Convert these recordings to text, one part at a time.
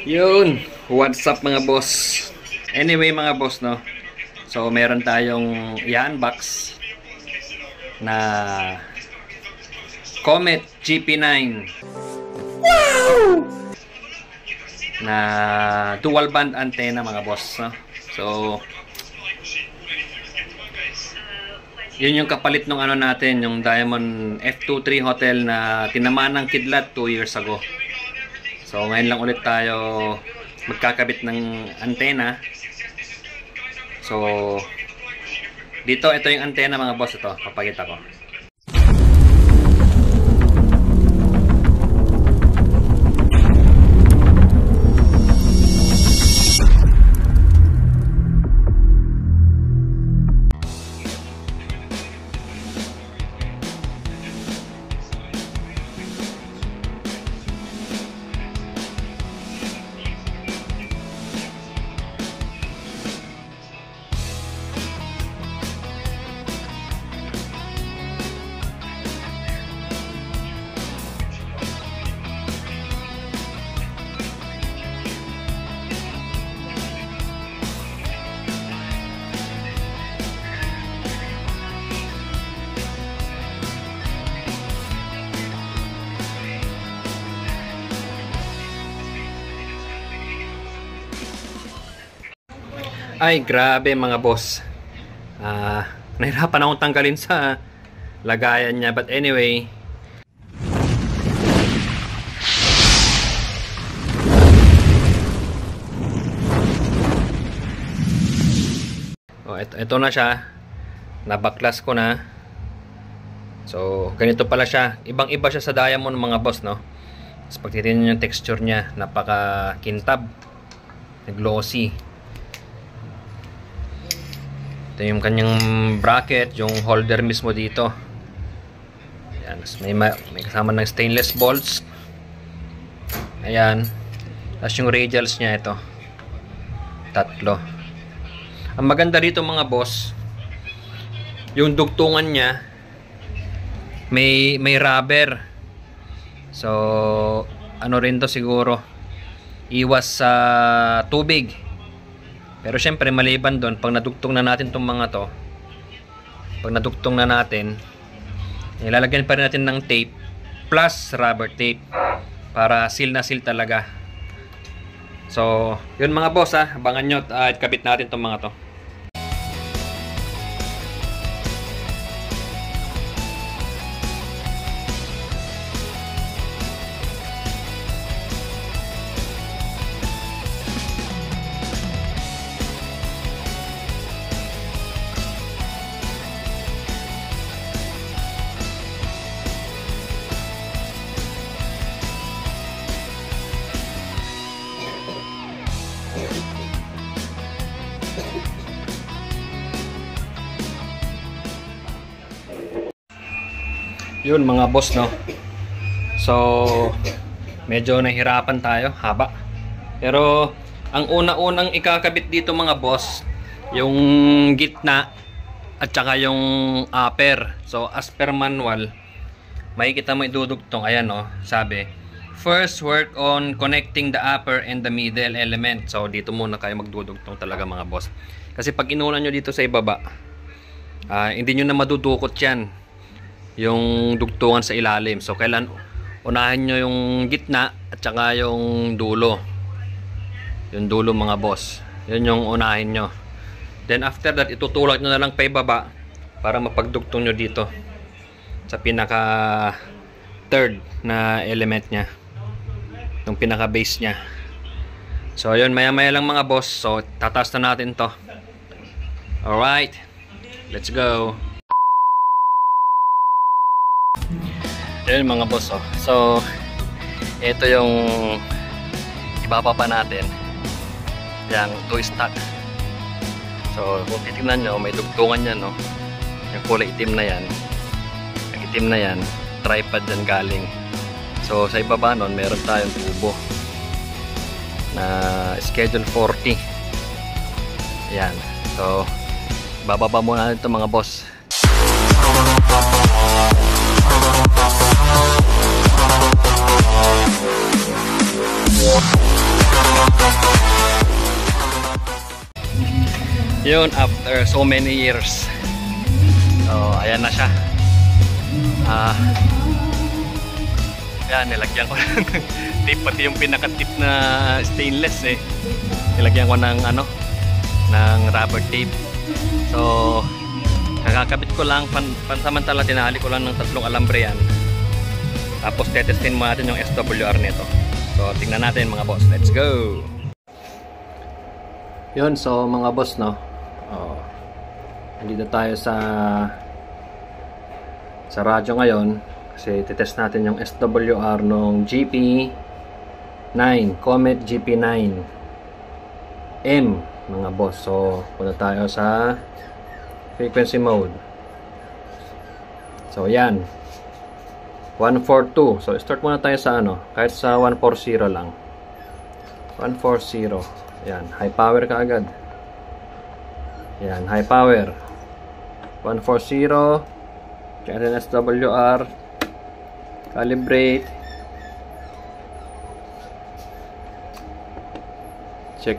Yun, what's up mga boss? Anyway mga boss, no? So meron tayong i-unbox na Comet GP9. Wow! Na dual band antenna mga boss, no? So yun yung kapalit ng ano natin, yung Diamond F23 Hotel na tinamaan ng kidlat 2 years ago. So ngayon lang ulit tayo magkakabit ng antena. So dito, ito yung antena mga boss, ito papakita ko. Ay, grabe mga boss. Nahirapan akong tanggalin sa lagayan niya. But anyway, ito na siya. Nabaklas ko na. So, ganito pala siya. Ibang-iba siya sa Diamond mga boss, no? Tapos pag titignan yung texture niya, napaka-kintab. Glossy. Ito yung kanyang bracket, yung holder mismo dito. Ayan, may kasama ng stainless bolts. Ayan. Tapos yung radials niya, ito. Tatlo. Ang maganda rito mga boss, yung dugtungan niya, may rubber. So, ano rin to siguro, iwas sa tubig. Pero syempre maliban doon, pag nadugtong na natin itong mga to, pag nadugtong na natin, ilalagyan pa rin natin ng tape plus rubber tape para seal na seal talaga. So yun mga boss, abangan nyo at kabit natin itong mga to. Yun mga boss, no? So medyo nahirapan tayo, haba. Pero ang una-unang ikakabit dito mga boss, yung gitna at saka yung upper. So as per manual, makikita mo idudugtong. Ayan, no? Sabi, first work on connecting the upper and the middle element. So dito muna kayo magdudugtong talaga mga boss. Kasi pag inulan nyo dito sa ibaba, hindi nyo na madudukot yan, yung dugtungan sa ilalim. So kailan unahin nyo yung gitna at saka yung dulo. Yung dulo mga boss, yun yung unahin nyo. Then after that, itutulak nyo na lang pa ibaba para mapagdugtong nyo dito sa pinaka third na element nya, yung pinaka base nya. So yun, maya maya lang mga boss. So tataas na natin to. Alright, let's go. Yun mga boss, oh. So ito yung ibababa natin, yung 2 stack. So kung titignan nyo, may dugtungan yan, no? Yung kulay itim na yan, yung itim na yan, tripod yan galing. So sa ibaba nun, meron tayong tubo na schedule 40. Yan. So bababa muna natin ito mga boss. Yun, after so many years. So, ayan na siya. Ayan, nilagyan ko ng tape, pati yung pinaka-tip na stainless eh. Nilagyan ko ng ng rubber tape. So, kakakabit ko lang, pansamantala tinali ko lang ng 3 alambre yan. Tapos tetestin mo natin yung SWR nito. So, tingnan natin mga boss. Let's go! Yun, so mga boss, no? Nandito tayo sa radyo ngayon kasi titest natin yung SWR ng GP9, Comet GP9 M, mga boss. So, punta tayo sa frequency mode. So, yan. 142. So, start muna tayo sa kahit sa 140 lang. 140. Yan, high power ka agad. Yan, high power. 140. Check natin SWR. Calibrate. Check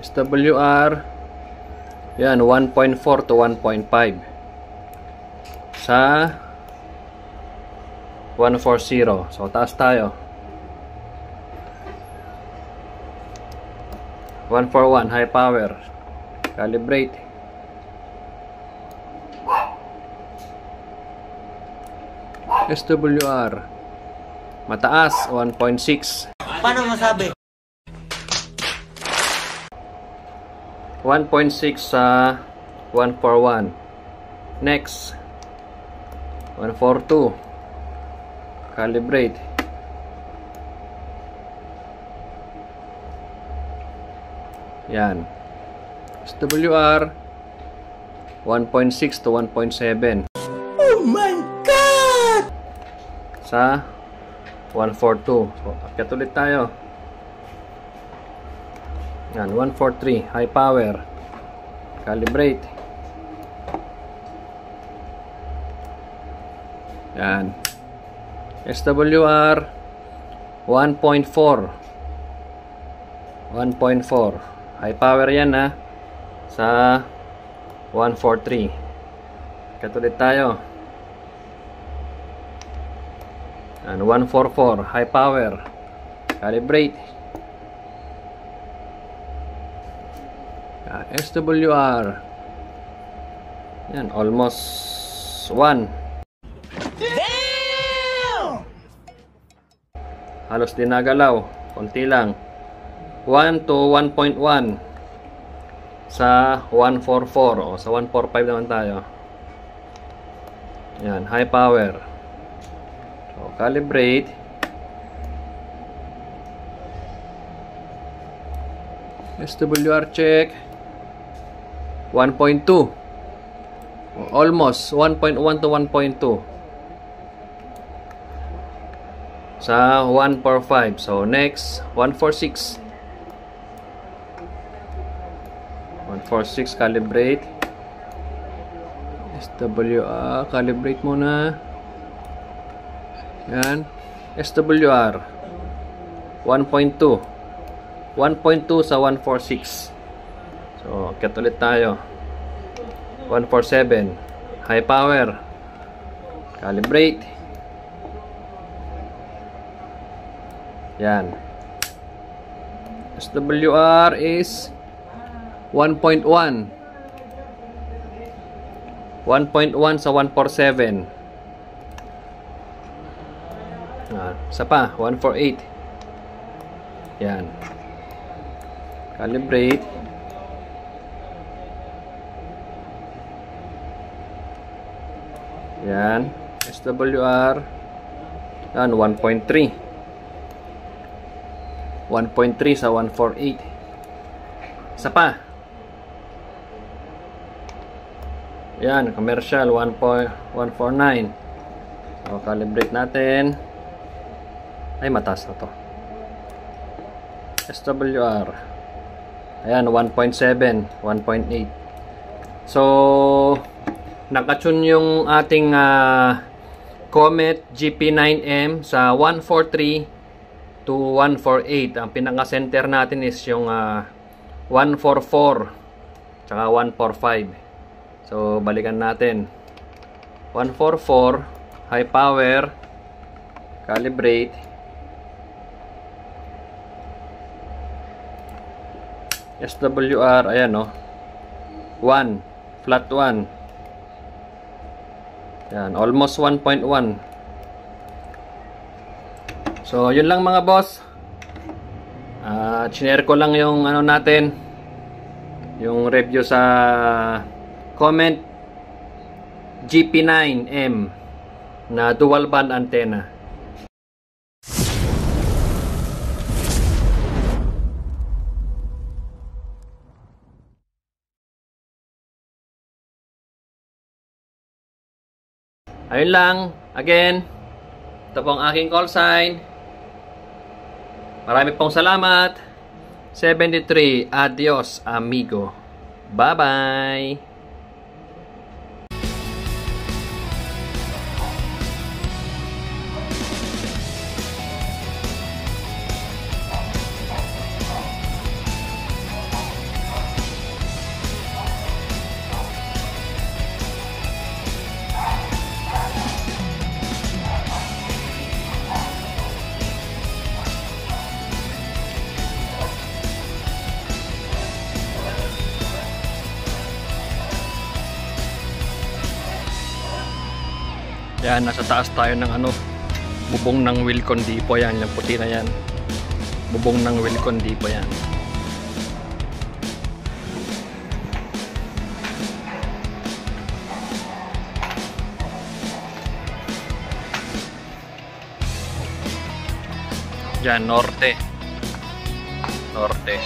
SWR. Yan, 1.4 to 1.5. Sa 140. So, taas tayo. 141, high power. Calibrate. SWR. Mataas, 1.6. Paano masabi? 1.6 sa 141. Next. 142. Calibrate. Yan. SWR 1.6 to 1.7. Oh my God! Sa 142. So, akyat ulit tayo. Yan, 143. High power. Calibrate. Yan. SWR 1.4. 1.4. High power yan ha. Sa 143. Katulit tayo. And 144. High power. Calibrate. SWR. Yan. Almost 1. Damn! Halos dinagalaw. Konti lang. 1 to 1.1 sa 144 o sa 145 naman tayo. Yan, high power. So, calibrate. SWR check. 1.2. Almost 1.1 to 1.2 sa 145. So, next 146. 146, calibrate. SWR, calibrate muna. Yan. SWR 1.2. 1.2 sa 146. So, cut ulit tayo. 147. High power. Calibrate. Yan. SWR is 1.1. 1.1 sa 147. Isa pa, 148. Yan. Calibrate. Yan. SWR. Yan, 1.3. 1.3 sa 148. Isa pa. Yan, commercial 1.149. So, calibrate natin. Ay, mataas na to. SWR. Ayan, 1.7, 1.8. So, nakatune yung ating Comet GP9M sa 143 to 148. Ang pinaka-center natin is yung 144 tsaka 145. So balikan natin. 144 high power, calibrate. SWR, ayan no. 1, flat 1. Yan, almost 1.1. So, yun lang mga boss. Share ko lang yung ano natin, yung review sa Comment GP9M na dual band antenna. Ayun lang. Again, ito pong aking call sign. Marami pong salamat. 73. Adios, amigo. Bye-bye. Yan, nasa taas tayo ng ano, bubong ng Wilcon Depot yan, yung puti na yan. Bubong ng Wilcon Depot yan. Yan, norte. Norte.